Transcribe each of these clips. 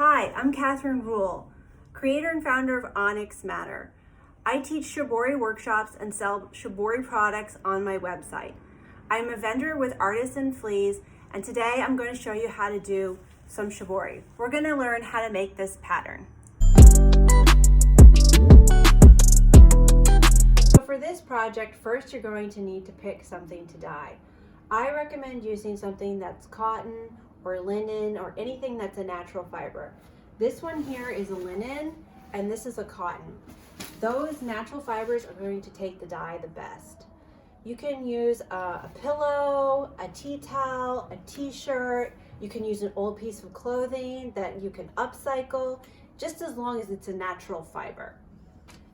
Hi, I'm Ruhl, creator and founder of Onyx Matter. I teach Shibori workshops and sell Shibori products on my website. I'm a vendor with Artisan Fleas, and today I'm going to show you how to do some Shibori. We're going to learn how to make this pattern. So for this project, first you're going to need to pick something to dye. I recommend using something that's cotton or linen or anything that's a natural fiber. This one here is a linen and this is a cotton. Those natural fibers are going to take the dye the best. You can use a pillow, a tea towel, a t-shirt. You can use an old piece of clothing that you can upcycle, just as long as it's a natural fiber.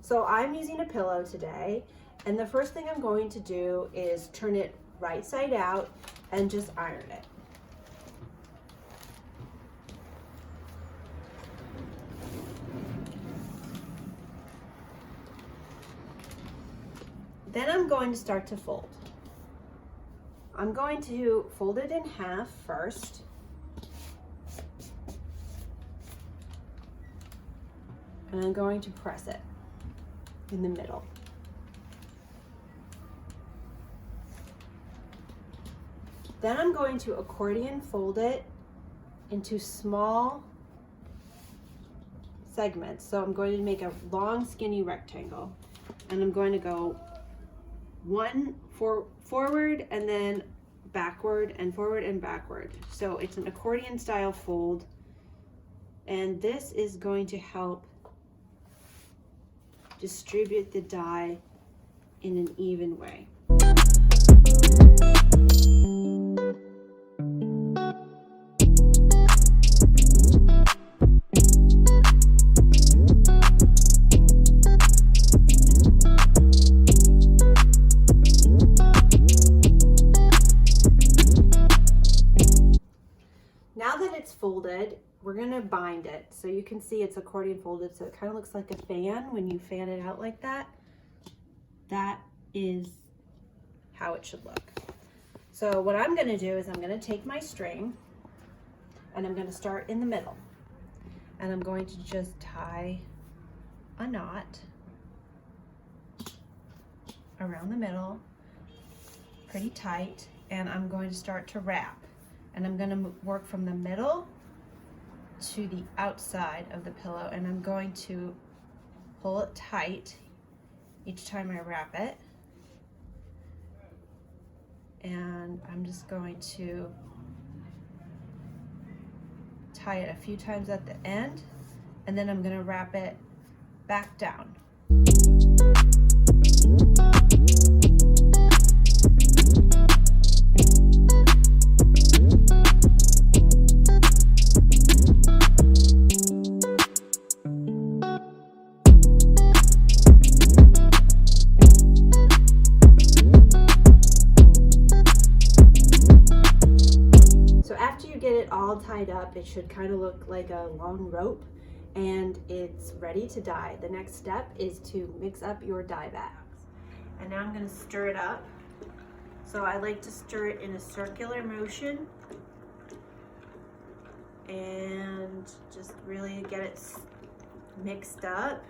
So I'm using a pillow today, and the first thing I'm going to do is turn it right side out and just iron it. Then I'm going to start to fold. I'm going to fold it in half first. And I'm going to press it in the middle. Then I'm going to accordion fold it into small segments. So I'm going to make a long skinny rectangle, and I'm going to go one forward and then backward and forward and backward. So it's an accordion style fold, and this is going to help distribute the dye in an even way. Now that it's folded, we're gonna bind it. So you can see it's accordion folded, so it kind of looks like a fan when you fan it out like that. That is how it should look. So what I'm gonna do is I'm gonna take my string and I'm gonna start in the middle. And I'm going to just tie a knot around the middle, pretty tight, and I'm going to start to wrap. And I'm going to work from the middle to the outside of the pillow, and I'm going to pull it tight each time I wrap it. And I'm just going to tie it a few times at the end, and then I'm going to wrap it back down. Get it all tied up, it should kind of look like a long rope, and it's ready to dye. The next step is to mix up your dye bags. And now I'm going to stir it up. So I like to stir it in a circular motion and just really get it mixed up.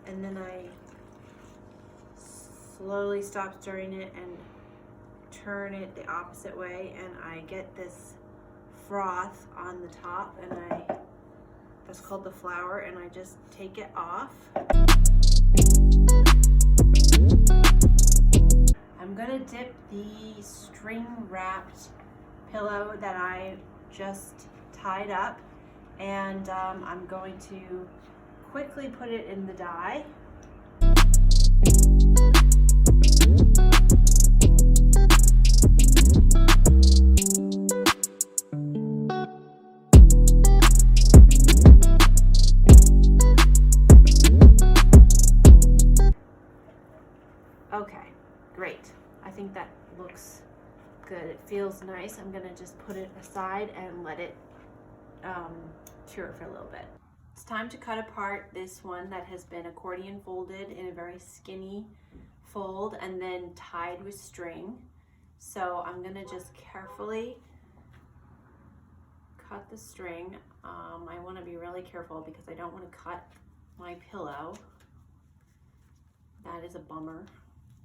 And then I slowly stop stirring it and turn it the opposite way, and I get this froth on the top, and that's called the flower, and I just take it off. I'm gonna dip the string wrapped pillow that I just tied up, and I'm going to quickly put it in the dye. Okay, great. I think that looks good. It feels nice. I'm gonna just put it aside and let it cure for a little bit. It's time to cut apart this one that has been accordion folded in a very skinny fold and then tied with string. So I'm gonna just carefully cut the string I want to be really careful because I don't want to cut my pillow. That is a bummer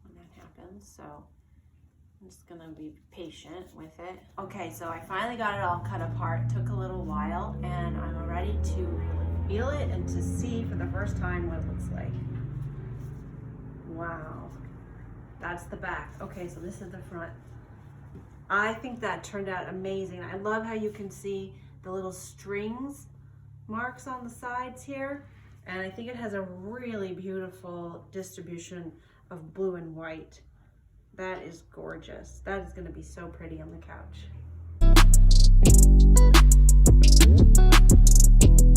when that happens, so I'm just gonna be patient with it. Okay, so I finally got it all cut apart. It took a little while, and I'm ready to feel it and to see for the first time what it looks like. Wow, that's the back. Okay, so this is the front. I think that turned out amazing. I love how you can see the little strings marks on the sides here. And I think it has a really beautiful distribution of blue and white. That is gorgeous. That is going to be so pretty on the couch.